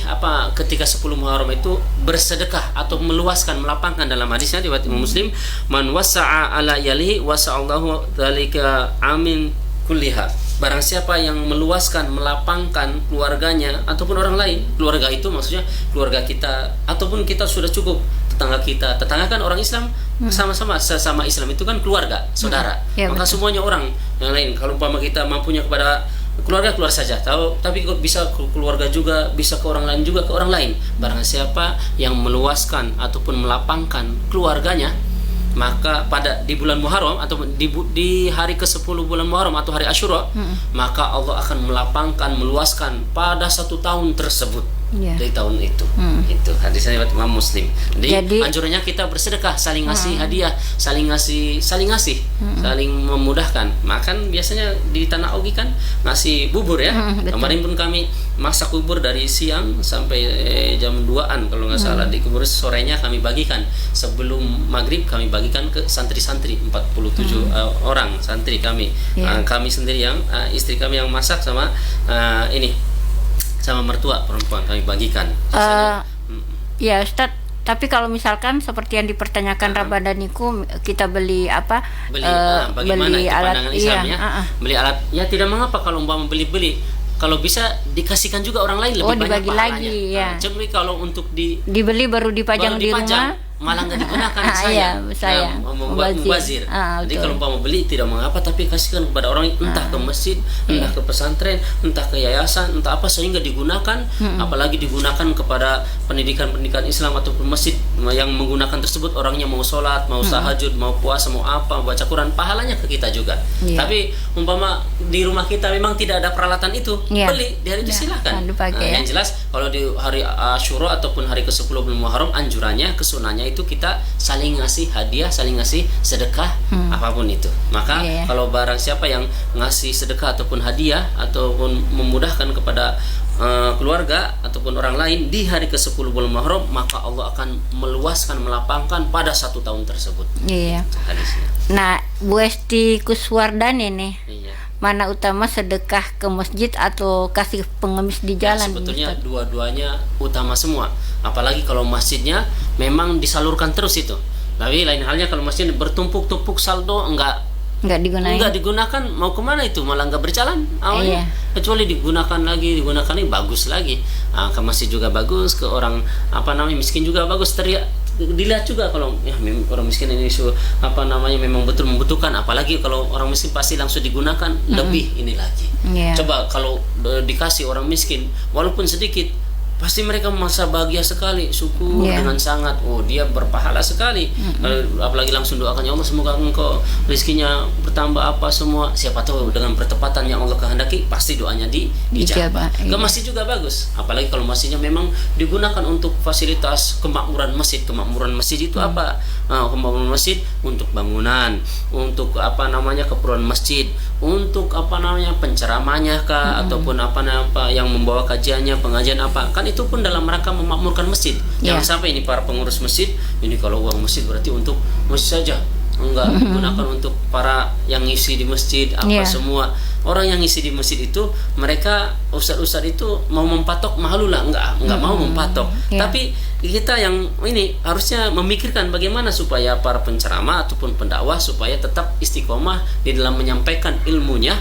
ketika 10 Muharram itu bersedekah atau meluaskan, melapangkan. Dalam hadisnya riwayat Imam Muslim, man wasa'a ala yalihi wasa'allahu dzalika amin kulliha. Barang siapa yang meluaskan, melapangkan keluarganya ataupun orang lain, keluarga itu maksudnya keluarga kita ataupun kita sudah cukup, tetangga kan orang Islam, sama-sama sesama Islam itu kan keluarga, saudara. Maka betul. Semuanya orang yang lain, kalau umpama kita mampunya kepada keluarga keluar saja, tapi kok bisa ke keluarga juga, bisa ke orang lain juga, ke orang lain. Barang siapa yang meluaskan ataupun melapangkan keluarganya, maka di bulan Muharram atau di hari ke-10 bulan Muharram atau hari Asyura, maka Allah akan melapangkan, meluaskan pada 1 tahun tersebut. Dari tahun itu. Itu hadisnya riwayat Imam Muslim. Jadi anjurannya kita bersedekah, saling ngasih hadiah, saling ngasih, saling memudahkan. Makan biasanya di Tanah Ogi kan ngasih bubur ya. Kemarin pun kami masak bubur dari siang sampai jam 2-an kalau nggak salah. Di kubur sorenya kami bagikan. Sebelum maghrib kami bagikan ke santri-santri 47 orang santri kami. Kami sendiri yang istri kami yang masak sama sama mertua perempuan kami bagikan. Ya Ustadz, Tapi kalau misalkan seperti yang dipertanyakan Rabadaniku, kita beli apa? Bagaimana beli itu alat, pandangan Islam iya, ya? Beli alat, ya tidak mengapa kalau umpama beli. Kalau bisa dikasihkan juga orang lain lebih banyak dibagi pahalanya. lagi, ya. Cuma kalau untuk dibeli baru dipajang di rumah, malah nggak digunakan iya, saya mubazir. Jadi kalau mau beli tidak mengapa, tapi kasihkan kepada orang, entah ke masjid, entah ke pesantren, entah ke yayasan, entah apa, sehingga digunakan. Apalagi digunakan kepada pendidikan Islam ataupun masjid yang menggunakan tersebut, orangnya mau sholat, mau tahajud, mau puasa, mau apa, baca Quran, pahalanya ke kita juga. Tapi umpama di rumah kita memang tidak ada peralatan itu, beli di hari itu silakan. Yang jelas kalau di hari Asyura ataupun hari ke-10 bulan Muharram, anjurannya, kesunahnya itu kita saling ngasih hadiah, saling ngasih sedekah, apapun itu. Maka kalau barang siapa yang ngasih sedekah ataupun hadiah ataupun memudahkan kepada keluarga ataupun orang lain di hari ke-10 bulan Muharram, maka Allah akan meluaskan, melapangkan pada 1 tahun tersebut. Iya. Hadisnya. Nah, Bu Esti Kuswardani nih, mana utama sedekah ke masjid atau kasih pengemis di jalan? Sebetulnya dua-duanya utama semua. Apalagi kalau masjidnya memang disalurkan terus itu. Tapi lain halnya kalau masjid bertumpuk-tumpuk saldo enggak digunakan, mau kemana itu, malah enggak berjalan awalnya. Kecuali digunakan lagi bagus lagi. Ke masjid juga bagus, ke orang miskin juga bagus, dilihat juga kalau orang miskin ini memang betul membutuhkan. Apalagi kalau orang miskin pasti langsung digunakan lebih ini lagi. Coba kalau dikasih orang miskin walaupun sedikit, pasti mereka merasa bahagia sekali, syukur dengan sangat. Dia berpahala sekali. Apalagi langsung doakan, ya Allah semoga engkau rezekinya bertambah apa semua. Siapa tahu dengan bertepatan yang Allah kehendaki, pasti doanya dijabah. Ke masjid juga bagus. Apalagi kalau masjidnya memang digunakan untuk fasilitas kemakmuran masjid. Kemakmuran masjid itu apa? Kemakmuran masjid untuk bangunan, untuk keperluan masjid, untuk penceramahnya kah, ataupun yang membawa kajiannya, pengajian apa. Kan itu pun dalam rangka memakmurkan masjid. Jangan sampai ini para pengurus masjid, ini kalau uang masjid berarti untuk masjid saja, enggak digunakan untuk para yang ngisi di masjid semua. Orang yang ngisi di masjid itu, mereka ustadz itu mau mempatok mahalullah, enggak mau mempatok. Tapi kita yang ini harusnya memikirkan bagaimana supaya para penceramah ataupun pendakwah supaya tetap istiqomah di dalam menyampaikan ilmunya.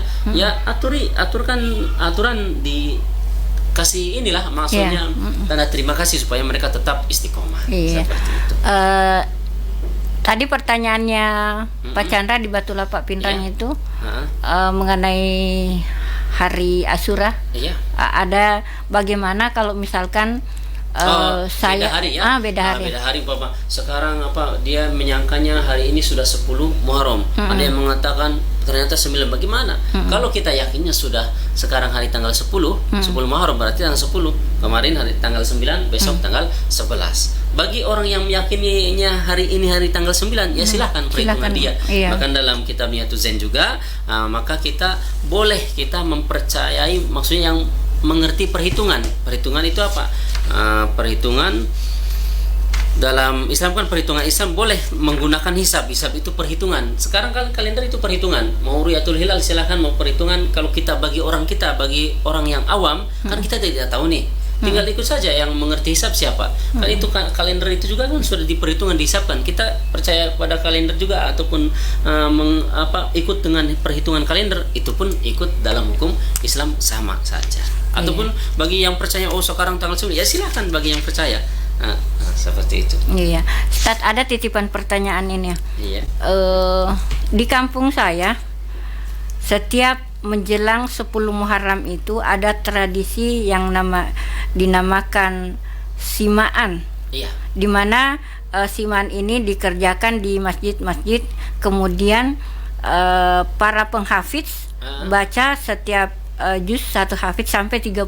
Aturan di kasih inilah maksudnya tanda terima kasih supaya mereka tetap istiqomah. Seperti itu. Tadi pertanyaannya Pak Chandra di Batu Lapak Pinrang itu mengenai hari Asyura. Ada bagaimana kalau misalkan saya beda hari Bapak. Sekarang dia menyangkanya hari ini sudah 10 Muharram. Ada yang mengatakan ternyata 9. Bagaimana? Kalau kita yakinnya sudah sekarang hari tanggal 10 Muharram, berarti tanggal 10. Kemarin hari tanggal 9, besok tanggal 11. Bagi orang yang meyakininya hari ini hari tanggal 9, ya silahkan perhitungan dia. Bahkan dalam kitab Niyatul Zain juga, maka kita boleh mempercayai, maksudnya yang mengerti perhitungan. Perhitungan itu apa? Perhitungan dalam Islam kan, perhitungan Islam boleh menggunakan hisab itu perhitungan. Sekarang kan kalender itu perhitungan. Mau Ru'yatul Hilal silahkan, mau perhitungan. Kalau kita bagi orang yang awam, kan kita tidak tahu nih. Tinggal ikut saja, yang mengerti hisab siapa. Kan itu kalender itu juga kan sudah diperhitungan, dihisabkan. Kita percaya pada kalender juga ataupun ikut dengan perhitungan kalender, itu pun ikut dalam hukum Islam sama saja. Ataupun bagi yang percaya sekarang tanggal 9, ya silahkan bagi yang percaya. Seperti itu. Ustaz, ada titipan pertanyaan ini. Di kampung saya setiap menjelang 10 Muharram itu ada tradisi yang dinamakan simaan. Di mana simaan ini dikerjakan di masjid-masjid, kemudian para penghafidz baca setiap juz satu hafidz sampai 30.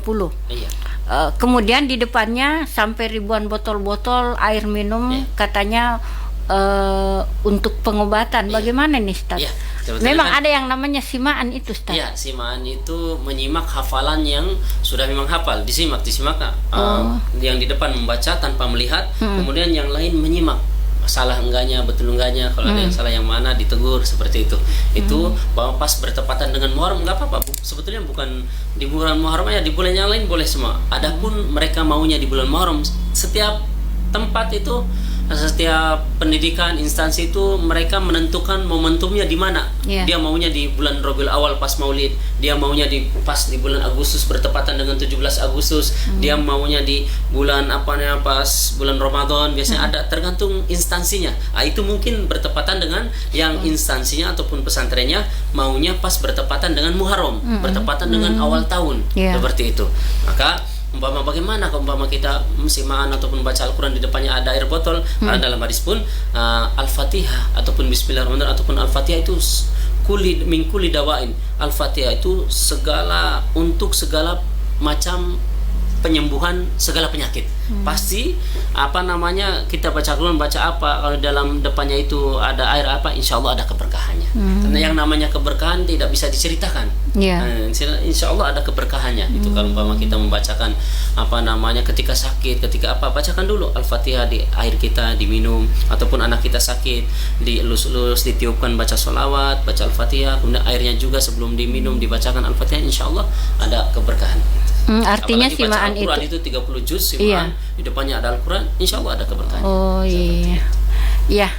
Kemudian di depannya sampai ribuan botol-botol air minum, katanya untuk pengobatan. Bagaimana nih, Ustaz? Memang ada yang namanya simaan itu, Ustaz? Simaan itu menyimak hafalan yang sudah memang hafal, disimak. Yang di depan membaca tanpa melihat, kemudian yang lain menyimak. Salah enggaknya, betul enggaknya, kalau ada yang salah yang mana ditegur, seperti itu. Itu bahwa pas bertepatan dengan Muharram enggak apa-apa. Sebetulnya bukan di bulan Muharram ya, di bulan yang lain boleh semua. Adapun mereka maunya di bulan Muharram, setiap tempat itu, setiap pendidikan instansi itu mereka menentukan momentumnya di mana. Dia maunya di bulan Rabiul Awal pas Maulid, dia maunya pas di bulan Agustus bertepatan dengan 17 Agustus, dia maunya di bulan pas bulan Ramadan, biasanya ada, tergantung instansinya. Itu mungkin bertepatan dengan yang instansinya ataupun pesantrennya maunya pas bertepatan dengan Muharram, bertepatan dengan awal tahun, seperti itu. Maka bagaimana kalau kita musimaan ataupun baca Al-Quran di depannya ada air botol, karena dalam hadis pun Al-Fatihah ataupun Bismillahirrahmanirrahim ataupun Al-Fatihah itu min kulli dawain. Al-Fatihah itu untuk segala macam penyembuhan segala penyakit. Pasti kita baca Al-Quran, baca apa, kalau dalam depannya itu ada air insya Allah ada keberkahannya. Karena yang namanya keberkahan tidak bisa diceritakan. Insya Allah ada keberkahannya. Itu kalau kita membacakan ketika sakit, ketika bacakan dulu Al-Fatihah di air kita diminum, ataupun anak kita sakit dielus-elus, ditiupkan, baca sholawat, baca Al-Fatihah, kemudian airnya juga sebelum diminum dibacakan Al-Fatihah, insya Allah ada keberkahan. Artinya apalagi simaan Al-Quran itu 30 juz simaan, di depannya ada Al-Quran, insya Allah ada keberkahan. Iya.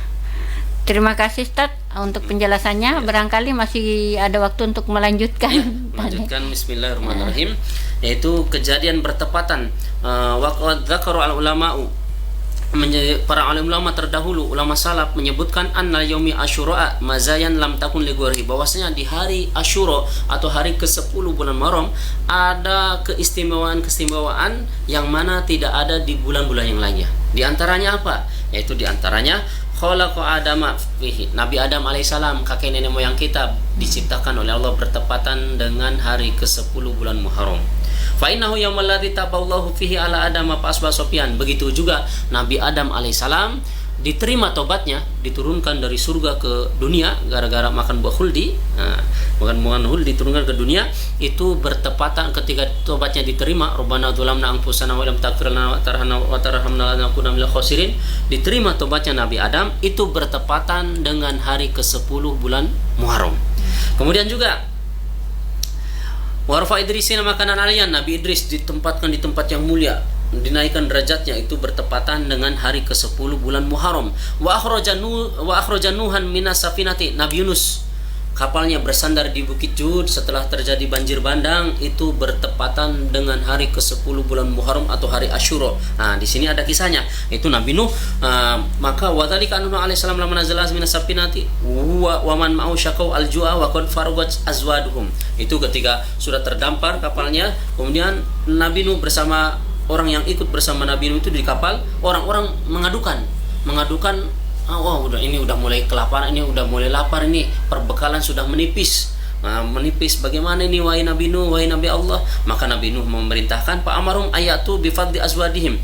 Terima kasih Ustaz untuk penjelasannya. Barangkali masih ada waktu untuk melanjutkan. Melanjutkan. Bismillahirrahmanirrahim. Yaitu kejadian bertepatan. Waqad dzakara al-ulama'u, para ulama terdahulu, ulama salaf menyebutkan anna yaumi asyura mazayan lam takun li ghairihi, bahwasanya di hari Asyura atau hari ke-10 bulan Muharram ada keistimewaan yang mana tidak ada di bulan-bulan yang lainnya. Di antaranya apa? Yaitu di antaranya khalaqa Adama fihi, Nabi Adam alaihissalam, kakek nenek moyang kita, diciptakan oleh Allah bertepatan dengan hari ke-10 bulan Muharram. Fa innahu yaumal ladzi taballahu fihi ala Adam fa asba Sofyan. Begitu juga Nabi Adam alaihissalam diterima tobatnya, diturunkan dari surga ke dunia gara-gara makan buah khuldi. Makan khuldi diturunkan ke dunia, itu bertepatan ketika tobatnya diterima. Rabbana dzulamna anfusana wa lam taghfir lana wa tarhamna lanakunanna minal khasirin. Diterima tobatnya Nabi Adam itu bertepatan dengan hari ke-10 bulan Muharram. Kemudian juga Warfa Idrisina makanan alian, Nabi Idris ditempatkan di tempat yang mulia, dinaikkan derajatnya, itu bertepatan dengan hari ke-10 bulan Muharram. Wa akhraja Nuhan minas safinati, Nabi Yunus kapalnya bersandar di Bukit Jud setelah terjadi banjir bandang, itu bertepatan dengan hari ke-10 bulan Muharram atau hari Asyura. Di sini ada kisahnya, itu Nabi Nuh. Maka wadzalika Nuh alaihi salam lamma nazala minas safinati wa man ma'u syaqau al-ju'a wa qad faragat azwaduhum. Itu ketika sudah terdampar kapalnya, kemudian Nabi Nuh bersama orang yang ikut bersama Nabi Nuh itu di kapal, orang-orang mengadukan ini udah mulai kelaparan, ini udah mulai lapar, ini perbekalan sudah menipis. Bagaimana ini wahai Nabi Nuh, wahai Nabi Allah? Maka Nabi Nuh memerintahkan Pak Amarum ayatu bifadli azwadihim.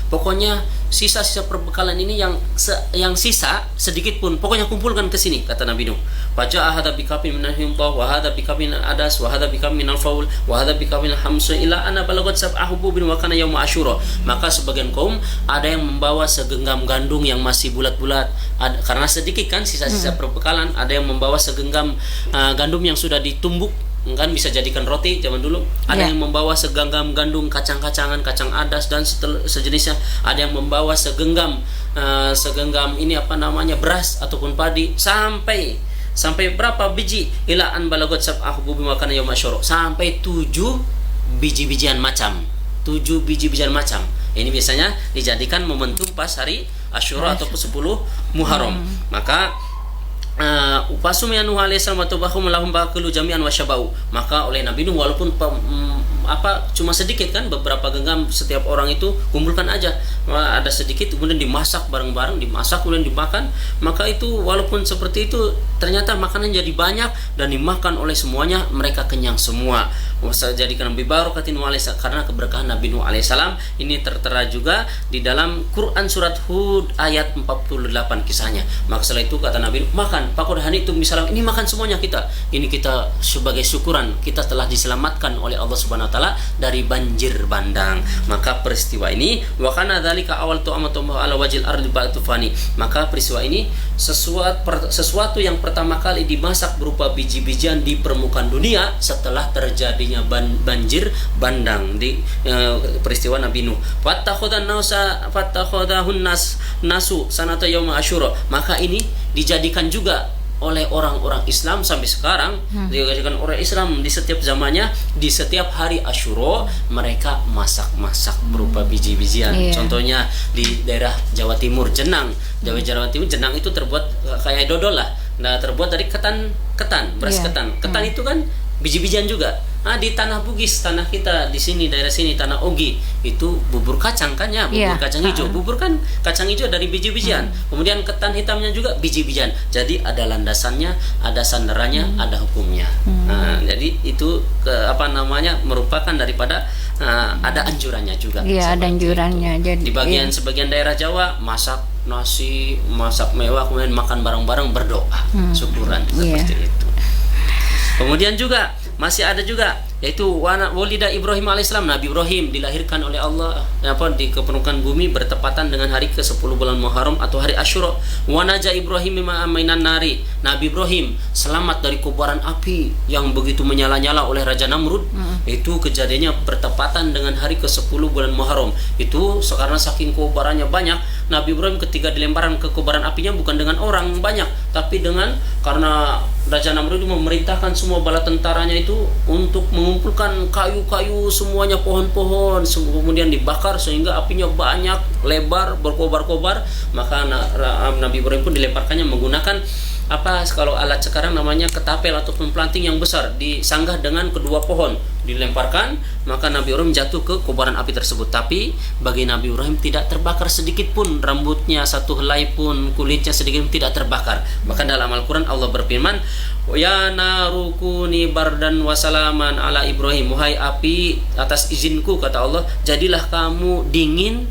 Pokoknya sisa-sisa perbekalan ini yang sisa sedikit pun, pokoknya kumpulkan ke sini, kata Nabi Nuh. Baca hadza bikafin min al-himta wa hadza bikafin adas wa hadza bikafin min al-faul wa hadza bikafin al-hamsa ila ana balagat sab'ahu bin wa kana yaum asyura. Maka sebagian kaum ada yang membawa segenggam gandum yang masih bulat-bulat, karena sedikit kan sisa-sisa perbekalan, ada yang membawa segenggam gandum yang sudah ditumbuk, kan bisa jadikan roti zaman dulu. Ada yang membawa segenggam gandum, kacang-kacangan, kacang adas dan sejenisnya. Ada yang membawa segenggam ini beras ataupun padi, sampai berapa biji? Ila an balagot sab'ahu bima kana yaum asyura, sampai 7 biji-bijian macam. 7 biji-bijian macam. Ini biasanya dijadikan momentum pas hari Asyura ataupun 10 Muharram. Maka upasum ya Nuh alaihissalam wa tabahum lahum baqulu jami'an wa syabau. Maka oleh Nabi Nuh, walaupun cuma sedikit kan, beberapa genggam setiap orang itu kumpulkan aja, ada sedikit, kemudian dimasak bareng-bareng, kemudian dimakan. Maka itu walaupun seperti itu, ternyata makanan jadi banyak dan dimakan oleh semuanya, mereka kenyang semua. Jadikan Nabi Barokatin alaihissalam, karena keberkahan Nabi Nuh alaihissalam. Ini tertera juga di dalam Quran surat Hud ayat 48 kisahnya. Maka setelah itu kata Nabi Nuh, makan makan. Faqad hanitum bisalam. Ini makan semuanya kita. Ini kita sebagai syukuran kita telah diselamatkan oleh Allah Subhanahu wa taala dari banjir bandang. Maka peristiwa ini wa kana dzalika awal tu'amatu ala wajil ardi ba'tufani. Maka peristiwa ini sesuatu yang pertama kali dimasak berupa biji-bijian di permukaan dunia setelah terjadinya banjir bandang di peristiwa Nabi Nuh. Fattakhadahun nasu sanata yauma asyura. Maka ini dijadikan juga oleh orang-orang Islam sampai sekarang, dijadikan orang Islam di setiap zamannya, di setiap hari Asyura mereka masak-masak berupa biji-bijian. Contohnya di daerah Jawa Timur, Jenang. Jawa Timur, Jenang itu terbuat kayak dodol lah. Nah, terbuat dari ketan, beras ketan. Ketan itu kan biji-bijian juga. Nah, di tanah Bugis, tanah kita di sini, daerah sini, tanah Ogi, itu bubur kacang kan ya, bubur kacang hijau. Bubur kan kacang hijau dari biji-bijian. Kemudian ketan hitamnya juga biji-bijian. Jadi ada landasannya, ada sandarannya, ada hukumnya. Nah, jadi itu merupakan daripada ada anjurannya juga. Iya, ada anjurannya. Jadi di sebagian daerah Jawa masak nasi, masak mewah, kemudian makan bareng-bareng berdoa, syukuran seperti itu. Kemudian juga masih ada juga yaitu walida Ibrahim alaihissalam. Nabi Ibrahim dilahirkan oleh Allah di kepenukan bumi bertepatan dengan hari ke-10 bulan Muharram atau hari Asyura. Wa naja Ibrahim mimma aminan nari. Nabi Ibrahim selamat dari kobaran api yang begitu menyala-nyala oleh Raja Namrud. Itu kejadiannya bertepatan dengan hari ke-10 bulan Muharram. Itu karena saking kobarannya banyak, Nabi Ibrahim ketika dilemparkan ke kobaran apinya bukan dengan orang banyak, tapi karena Raja Namrud memerintahkan semua bala tentaranya itu untuk mengumpulkan kayu-kayu semuanya, pohon-pohon, kemudian dibakar sehingga apinya banyak, lebar, berkobar-kobar. Maka Nabi Ibrahim pun dilemparkannya menggunakan kalau alat sekarang namanya ketapel ataupun planting yang besar, disanggah dengan kedua pohon, dilemparkan, maka Nabi Ibrahim jatuh ke kobaran api tersebut. Tapi bagi Nabi Ibrahim tidak terbakar sedikit pun, rambutnya satu helai pun, kulitnya sedikit pun tidak terbakar. Bahkan dalam Al-Quran Allah berfirman, ya narukuni bardan wasalaman ala Ibrahim. Wahai api, atas izinku kata Allah, jadilah kamu dingin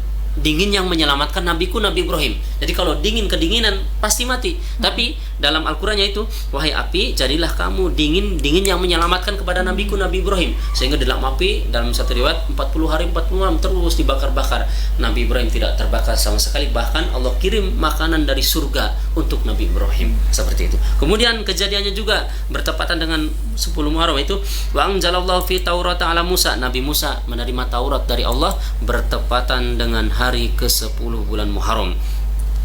yang menyelamatkan nabiku Nabi Ibrahim. Jadi kalau dingin kedinginan pasti mati. Tapi dalam Al-Qur'annya itu, wahai api, jadilah kamu dingin yang menyelamatkan kepada nabiku Nabi Ibrahim. Sehingga dalam api, dalam satu riwayat 40 hari 40 malam terus dibakar-bakar. Nabi Ibrahim tidak terbakar sama sekali. Bahkan Allah kirim makanan dari surga untuk Nabi Ibrahim. Seperti itu. Kemudian kejadiannya juga bertepatan dengan 10 Muharram itu, wa anzalallahu fi Taurat ala Musa. Nabi Musa menerima Taurat dari Allah bertepatan dengan hari ke-10 bulan Muharram.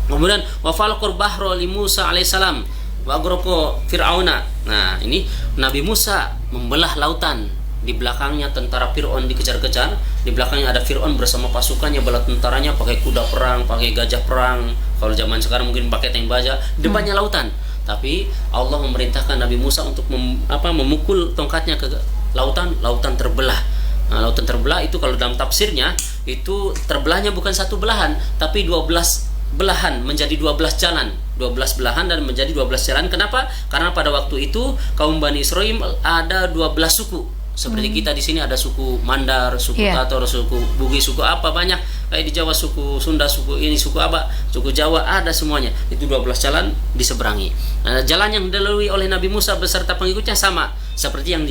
Kemudian wa falqur bahra li Musa alaihissalam wa agraqo Fir'auna. Nah, ini Nabi Musa membelah lautan. Di belakangnya tentara Fir'aun dikejar-kejar. Di belakangnya ada Fir'aun bersama pasukannya, bala tentaranya pakai kuda perang, pakai gajah perang. Kalau zaman sekarang mungkin pakai tank baja. Depannya lautan. Tapi Allah memerintahkan Nabi Musa untuk memukul tongkatnya ke lautan terbelah. Nah, lautan terbelah itu kalau dalam tafsirnya itu terbelahnya bukan satu belahan, tapi 12 belahan menjadi 12 jalan. 12 belahan dan menjadi 12 jalan. Kenapa? Karena pada waktu itu kaum Bani Israil ada 12 suku. Seperti kita di sini ada suku Mandar, suku Tatar, suku Bugis, suku apa banyak. Kayak di Jawa suku Sunda, suku ini, suku apa, suku Jawa ada semuanya. Itu 12 jalan diseberangi. Nah, jalan yang dilalui oleh Nabi Musa beserta pengikutnya sama seperti yang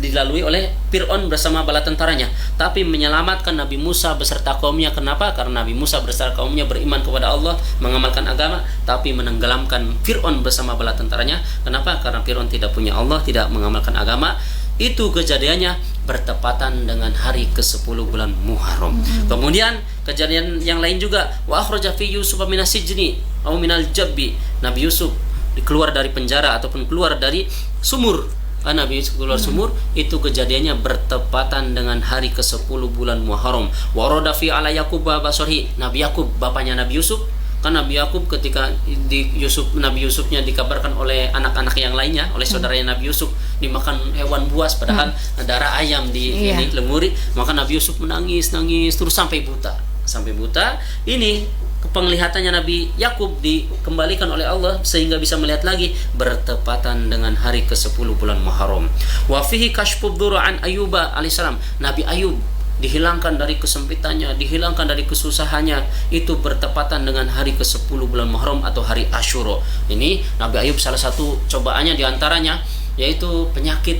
dilalui oleh Fir'aun bersama bala tentaranya. Tapi menyelamatkan Nabi Musa beserta kaumnya. Kenapa? Karena Nabi Musa beserta kaumnya beriman kepada Allah, mengamalkan agama, tapi menenggelamkan Fir'aun bersama bala tentaranya. Kenapa? Karena Fir'aun tidak punya Allah, tidak mengamalkan agama. Itu kejadiannya bertepatan dengan hari ke-10 bulan Muharram. Kemudian kejadian yang lain juga, wa akhraja fi Yusuf minas sijni aw minal jabbi. Nabi Yusuf keluar dari penjara ataupun keluar dari sumur. Nabi Yusuf keluar sumur, itu kejadiannya bertepatan dengan hari ke-10 bulan Muharram. Wa rada fi ala Yaqub basori. Nabi Yakub bapaknya Nabi Yusuf. Kan Nabi Yakub ketika Nabi Yusufnya dikabarkan oleh anak-anak yang lainnya, oleh saudaranya Nabi Yusuf, dimakan hewan buas padahal darah ayam di lemuri, maka Nabi Yusuf menangis terus sampai buta. Ini penglihatannya Nabi Yakub dikembalikan oleh Allah sehingga bisa melihat lagi bertepatan dengan hari ke-10 bulan Muharram. Wa fihi kashfud dur'an Ayyuba alaihissalam. Nabi Ayub dihilangkan dari kesempitannya, dihilangkan dari kesusahannya, itu bertepatan dengan hari ke-10 bulan Muharram atau hari Asyura. Ini Nabi Ayub salah satu cobaannya diantaranya yaitu penyakit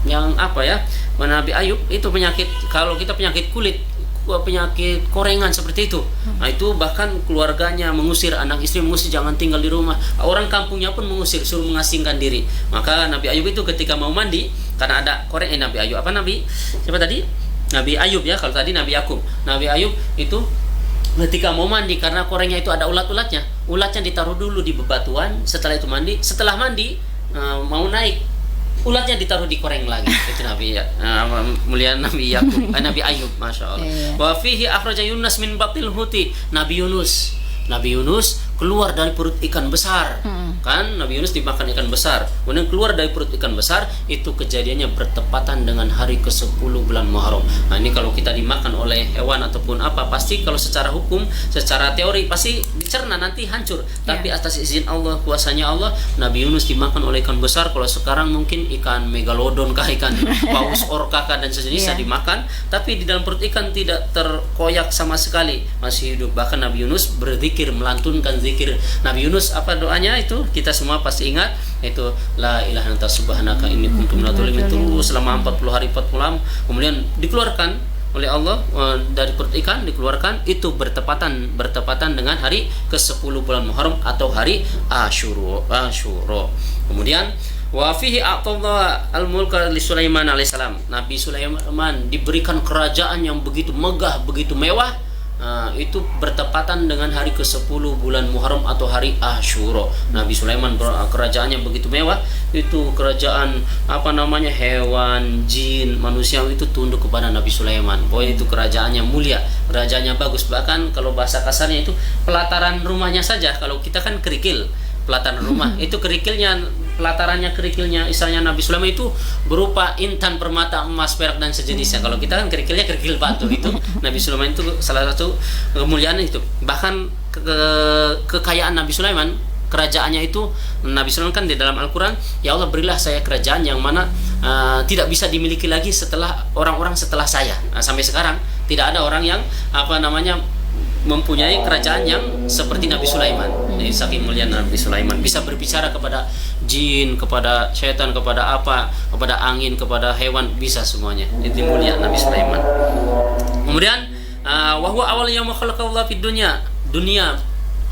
yang apa ya? Nabi Ayub itu penyakit, kalau kita penyakit kulit, penyakit korengan seperti itu. Nah, itu bahkan keluarganya mengusir, anak istri mengusir, jangan tinggal di rumah. Orang kampungnya pun mengusir, suruh mengasingkan diri. Maka Nabi Ayub itu ketika mau mandi, karena ada Nabi Ayub apa Nabi? Siapa tadi? Nabi Ayub ya, kalau tadi Nabi Yakub. Nabi Ayub itu ketika mau mandi, karena korengnya itu ada ulat-ulatnya. Ulatnya ditaruh dulu di bebatuan, setelah itu mandi. Setelah mandi mau naik, ulatnya ditaruh di koreng lagi. Itu Nabi ya, mulia Nabi Yakub, Nabi Ayub, masya Allah. Wa fihi akhraja Yunus min batil huti. Nabi Yunus keluar dari perut ikan besar. Kan Nabi Yunus dimakan ikan besar, kemudian keluar dari perut ikan besar, itu kejadiannya bertepatan dengan hari ke-10 bulan Muharram. Nah, ini kalau kita dimakan oleh hewan ataupun apa, pasti kalau secara hukum, secara teori pasti dicerna, nanti hancur. Tapi atas izin Allah, kuasanya Allah, Nabi Yunus dimakan oleh ikan besar. Kalau sekarang mungkin ikan megalodon kah, ikan paus orca kah dan sejenisnya dimakan, tapi di dalam perut ikan tidak terkoyak sama sekali, masih hidup. Bahkan Nabi Yunus berzikir, melantunkan zikir Nabi Yunus. Apa doanya itu? Kita semua pasti ingat, itu la ilaha illa anta subhanaka inni kuntu minadz dzalimin, terus selama 40 hari 40 malam, kemudian dikeluarkan oleh Allah dari perut ikan, dikeluarkan, itu bertepatan dengan hari ke-10 bulan Muharram atau hari Asyura. Kemudian wa fihi a'tadha al-mulka li Sulaiman alaihissalam. Nabi Sulaiman diberikan kerajaan yang begitu megah, begitu mewah. Itu bertepatan dengan hari ke-10 bulan Muharram atau hari Asyura. Nabi Sulaiman kerajaannya begitu mewah, itu kerajaan hewan, jin, manusia itu tunduk kepada Nabi Sulaiman. Pokoknya itu kerajaannya mulia, kerajaannya bagus. Bahkan kalau bahasa kasarnya itu pelataran rumahnya saja, kalau kita kan kerikil, pelataran rumah itu pelatarannya kerikilnya istilahnya Nabi Sulaiman itu berupa intan, permata, emas, perak dan sejenisnya. Kalau kita kan kerikilnya kerikil batu. Itu Nabi Sulaiman itu salah satu kemuliaan itu. Bahkan kekayaan Nabi Sulaiman, kerajaannya itu, Nabi Sulaiman kan di dalam Al-Quran, ya Allah berilah saya kerajaan yang mana tidak bisa dimiliki lagi setelah orang-orang setelah saya. Sampai sekarang tidak ada orang yang mempunyai kerajaan yang seperti Nabi Sulaiman. Jadi saking mulia Nabi Sulaiman, bisa berbicara kepada jin, kepada syaitan, kepada angin, kepada hewan, bisa semuanya. Itu mulia Nabi Sulaiman. Kemudian wa huwa awwal yauma khalaqallahu fid dunya. Dunia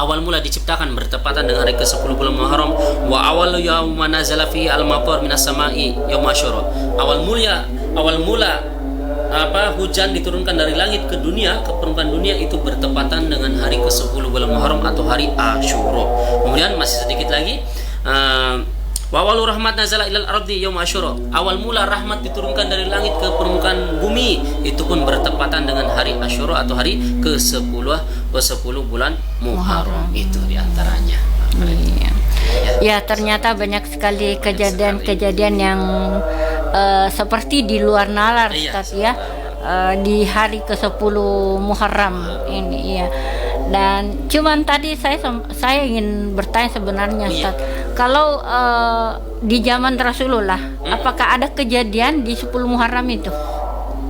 awal mula diciptakan bertepatan dengan hari ke-10 bulan Muharram. Wa awal yauma nazala fi al-matar minas sama'i yaum Asyura. Awal mula hujan diturunkan dari langit ke dunia, ke permukaan dunia, itu bertepatan dengan hari ke-10 bulan Muharram atau hari Asyura. Kemudian masih sedikit lagi, wa awalu rahmat nazala ilal ardi yaum Asyura. Awal mula rahmat diturunkan dari langit ke permukaan bumi, itu pun bertepatan dengan hari Asyura atau hari ke-10 bulan Muharram. Itu diantaranya. Ya, ternyata banyak sekali kejadian-kejadian yang seperti di luar nalar, Ustaz, ya. Di hari ke-10 Muharram ini, ya. Dan cuman tadi saya ingin bertanya sebenarnya, Ustaz, kalau di zaman Rasulullah, apakah ada kejadian di 10 Muharram itu?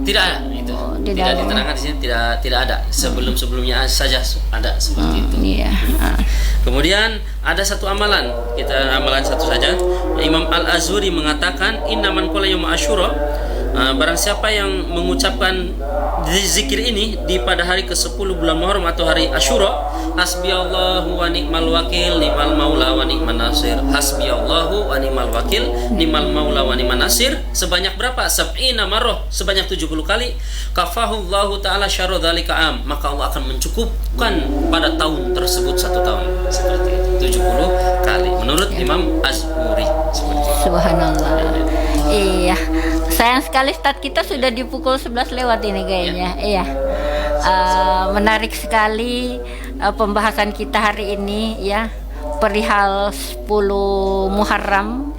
Tidak ada, itu tidak diterangkan di sini, tidak ada. Sebelumnya saja ada seperti itu. Iya. Kemudian ada satu amalan, kita amalan satu saja. Imam Al-Azuri mengatakan, innaman qala yaum Asyura, barang siapa yang mengucapkan zikir ini di pada hari ke-10 bulan Muharram atau hari Asyura, hasbiyallahu wa ni'mal wakil, ni'mal maula wa ni'man nasir. Hasbiyallahu wa ni'mal wakil, ni'mal maula wa ni'man nasir. Sebanyak berapa? 70 marrah, sebanyak 70 kali. Kafahullahu ta'ala syarra dzalika am, maka Allah akan mencukupkan pada tahun tersebut 1 tahun. Seperti itu, 70 kali menurut Imam Azhuri. Subhanallah. Iya. Sayang sekali Ustaz, kita sudah di pukul 11 lewat ini kayaknya. Iya. Menarik sekali pembahasan kita hari ini, ya, perihal 10 Muharram,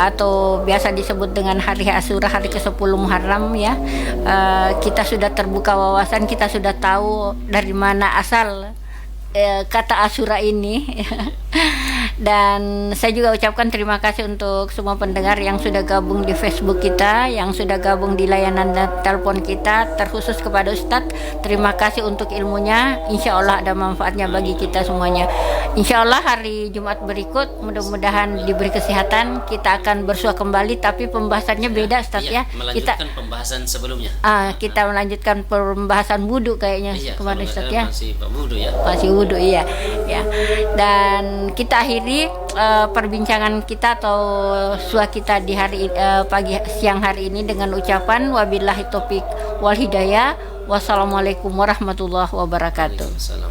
atau biasa disebut dengan hari Asyura, hari ke-10 Muharram, ya. Kita sudah terbuka wawasan, kita sudah tahu dari mana asal kata Asyura ini. Dan saya juga ucapkan terima kasih untuk semua pendengar yang sudah gabung di Facebook kita, yang sudah gabung di layanan telepon kita, terkhusus kepada Ustadz. Terima kasih untuk ilmunya. Insya Allah ada manfaatnya bagi kita semuanya. Insya Allah hari Jumat berikut mudah-mudahan diberi kesehatan, kita akan bersua kembali, tapi pembahasannya beda Ustadz ya. Melanjutkan pembahasan sebelumnya. Kita melanjutkan pembahasan wudhu kayaknya kemarin Ustadz ya. Masih wudhu ya. Masih wudhu ya. Dan kita akhiri perbincangan kita atau sua kita di hari siang hari ini dengan ucapan wabillahi taufik wal hidayah. Wassalamualaikum warahmatullahi wabarakatuh. Waalaikumsalam.